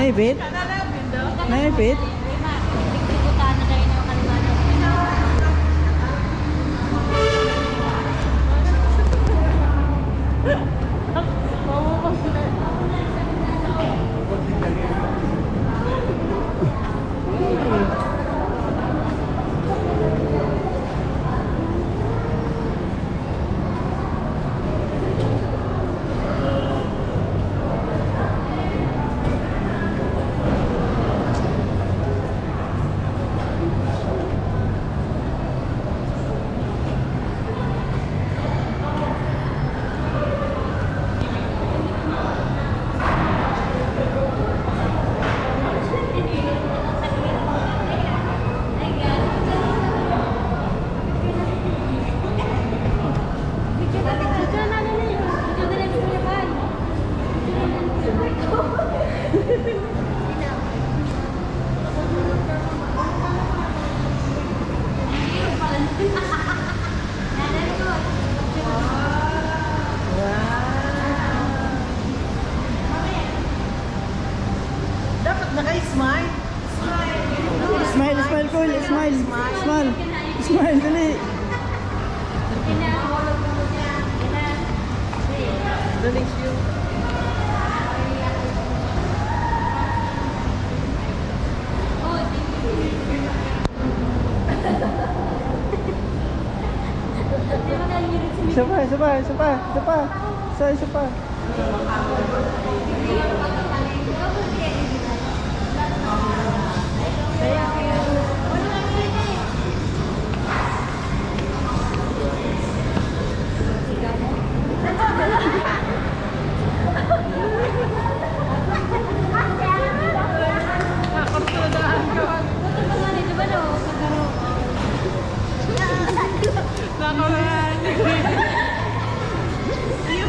Naipit? Naipit? Nagtibutan na kayo ng kalimanang. Dapat naka-smile. Smile, smile, Col. Smile. Smile. Smile, dali. Daling siyo. Isa pa, isa pa, isa pa, isa pa. Isa pa.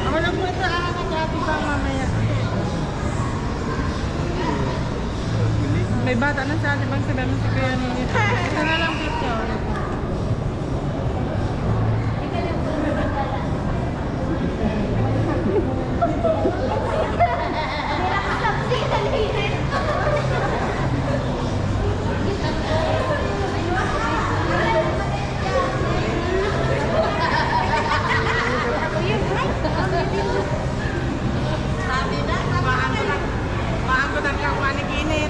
Ako lang po ito, kakakati pa mamaya. May bata na sa atin, bang sabihan mo si Kuya ninyo. Ito na lang picture. Maanggutan ka kung aniginit.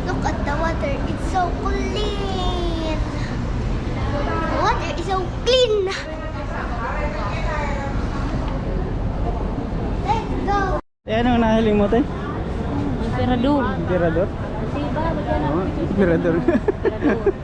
Look at the water, it's so clean. The water is so clean. Let's go. Anong nahiling mo, te? Emperador. Emperador? Diba? Bagyan Oo, Emperador. Emperador.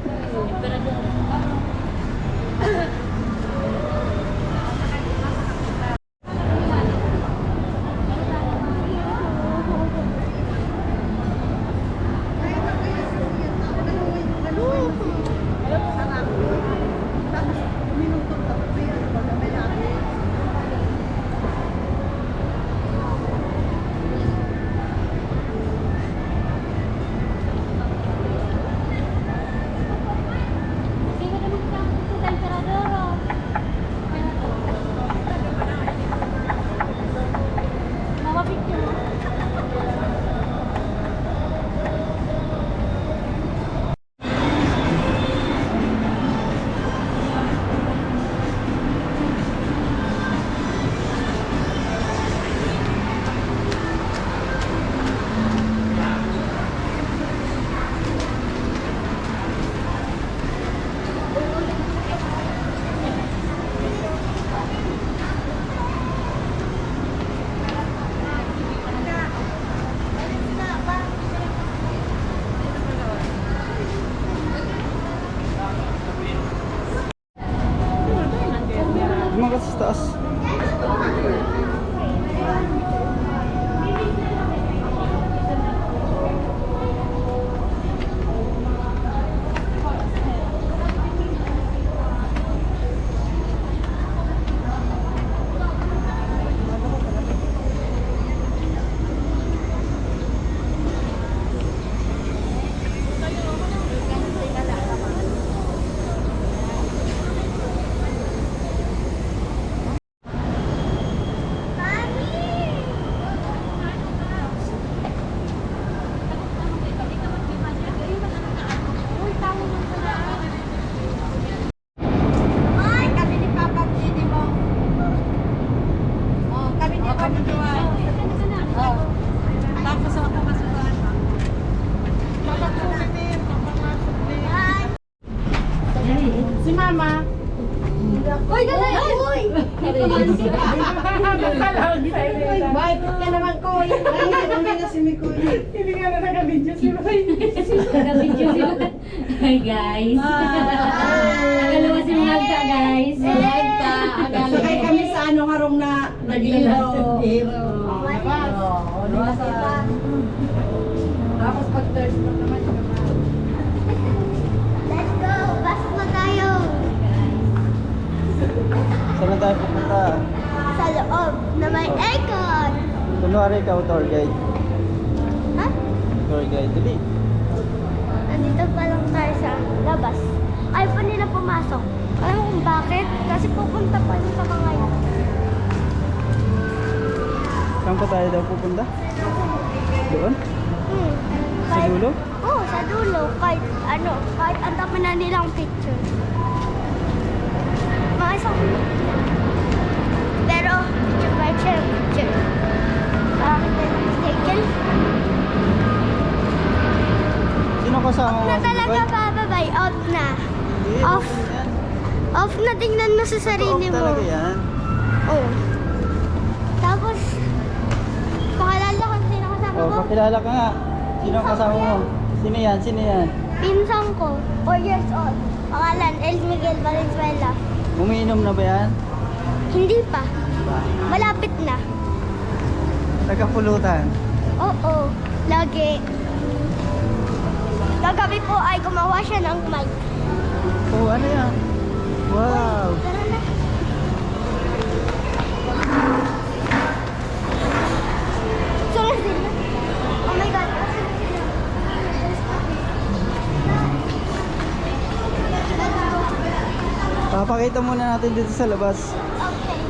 Ay, kami ni Papa Pili mo. Oh, kami ni Papa Pili. Oh. Tapos ako kasuhan. Papapasok din. Papapasok din. Si Mama. Uy, dali! Uy! Bye, ka naman ko. Hindi na si Mikoy. Hindi nga na naka-video si Mikoy. Hi guys. Nakalawa si Magda guys. Sakay kami sa ano harong na nag-ilaw. Tapos pag Thursday naman. Let's go! Bus na tayo! Saan na tayo pupunta? Sa loob na may aircon! Kunwari ikaw tour guide. Ha? Tour guide. Dali. Nandito pa lang tayo sa labas. Ayaw pa nila pumasok. Alam mo kung bakit? Kasi pupunta pa yung sa mga yan. Saan pa tayo daw pupunta? Doon? Sa Kahit- dulo? Oo, sa dulo. Kahit ang dami na nilang picture. Mga isang pero, picture by picture. Parang hindi na mistaken. Sino kasama mo? Na Si talaga Nicole? bababay. Out na. Hindi, Off. okay na yan. Off na tingnan mo sa sarili Off mo. talaga yan. Oo. Tapos, pakilala ko sino kasama Oh, ko. pakilala ka nga. Sino ang kasama mo? Sino yan? Sino yan? Pinsan ko, 4 years old. Pangalan, El Miguel Valenzuela. Umiinom na ba yan? Hindi pa. Malapit na. Nagkapulutan. Oo, lagi. Kagabi po ay gumawa siya ng mic. Oh, ano yan? Wow! Tara na. Sunod sila. Oh my God. Papakita muna natin dito sa labas. Okay.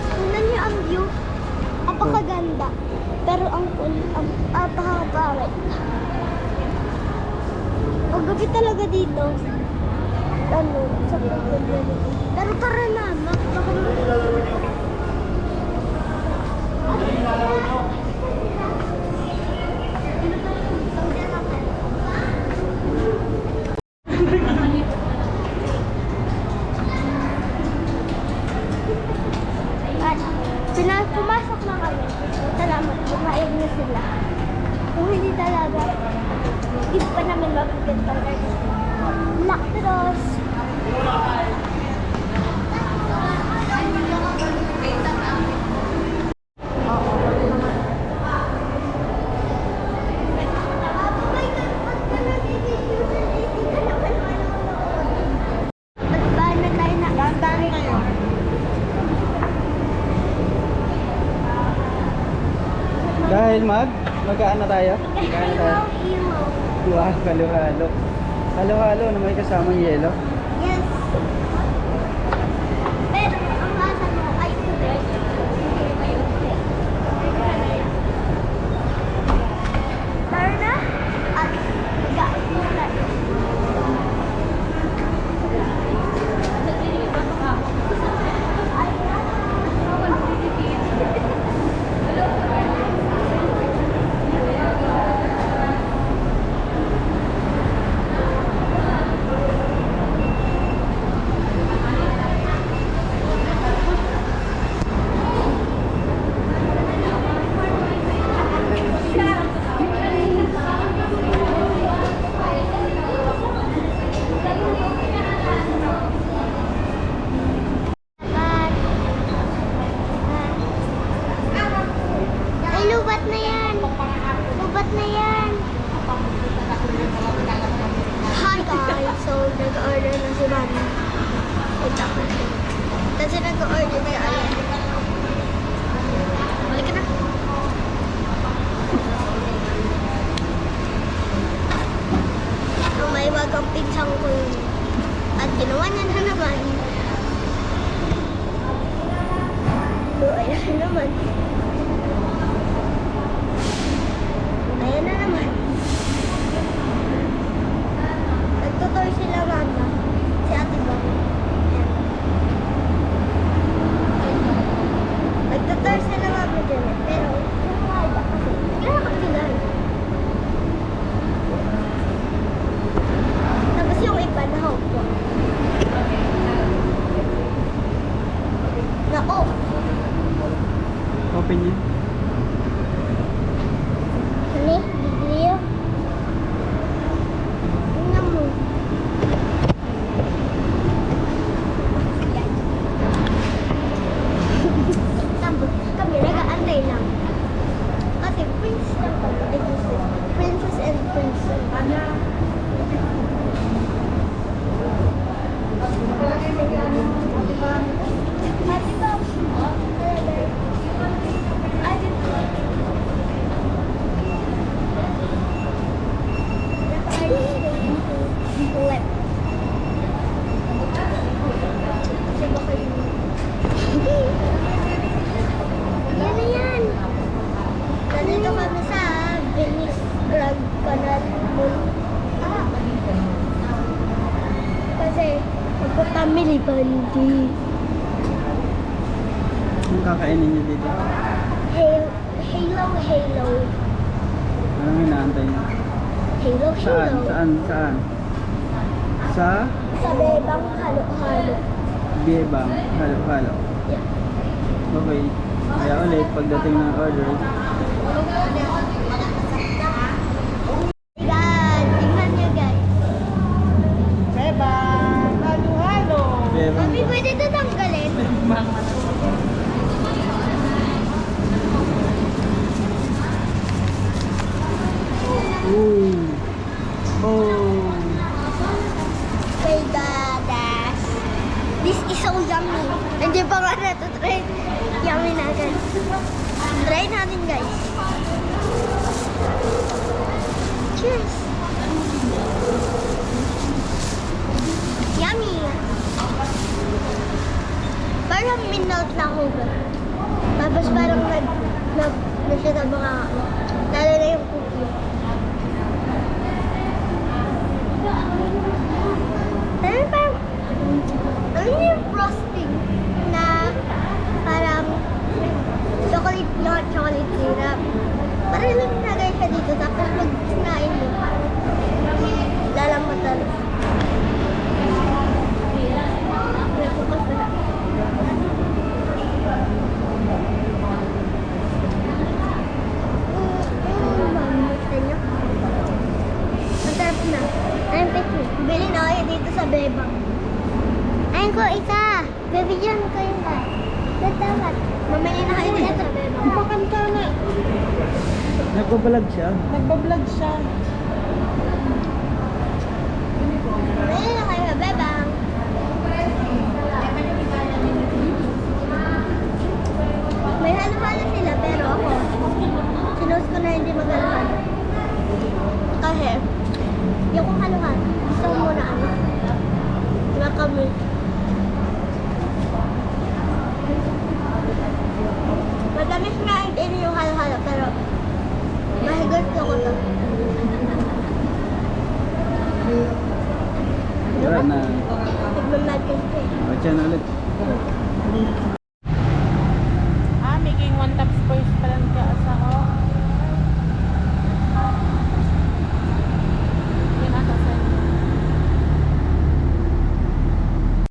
Tingnan niyo ang view. Napakaganda. Pero ang napakapangit. Paggabi talaga dito. Ano, sa paggabi. Pero tara na, at pumasok na kami. Salamat, bumayag na sila. Kung hindi talaga, hindi pa namin mabigyan talaga. Lactose. Magbahan na tayo na. Dahan kayo. Dahil mag-aan na tayo? Mag-aan na tayo. Wow, halo-halo. Halo-halo na may kasamang yelo. Yes. Pero ang lasa mo ay fresh. Tara na at mag-aan muna. dyan sa ayan. Balik ka na. Ang may bagang pinsang ko yun. At ginawa niya na naman. So, ayan na naman. Ayan na naman. Nagtutoy sila mama. Si ate ba? Ayan. Nagtutoy sila mama dyan eh. Pero, wala kasi. Naglalakad sila. Tapos yung iba na haupo. Na-off. Open yun. Ano? Video? Tingnan mo. Yan. Tapos kami nag-aantay lang. Kasi prince lang pala. Ay, princess and prince. Ate ba? Ate ba? Flip. Yan na yan. Nandito kami sa Venice Grand Canal Mall. Kasi magpapamili bandi. Anong kakainin niyo dito? Halo. Anong inaantay niyo? Halo. Saan? Sa Sa bebang halo-halo. Bebang. Halo. Yeah. Okay. Kaya ulit, pagdating ng order, Yan. Tingnan nyo guys. Beba, halo-halo. bebang. Mami, pwede ito tanggalin? Ooh. Oh. My gosh. This is so yummy. Nandiyan pa nga na-try. Yummy na guys. Try natin guys. Cheers. Yummy. Parang minnout na ako ba? Tapos parang siya na mga lalo na yung cookie. Ano yung frosting na parang chocolate syrup. Parang lang nagay siya dito tapos pag sinain mo, lalamatan. Masarap na. Ayun, Petri. Bili na kayo dito sa Bebang. Ayun ko, isa. Bibigyan ko yun ka. Tatamat. Mamili na kayo dito sa Bebang. Upakan ka na. Nagbabalag siya. Nagbablog siya. Mamili na kayo sa Bebang. May halo-halo sila, pero ako, sinus ko na hindi mag-halo-halo. Kasi, yung halo-halo, gusto ko muna ano. Kami. Matamis nga din yung halo-halo, pero mahigot ko to. Tara na. Tignan natin siya. Watch yan ulit.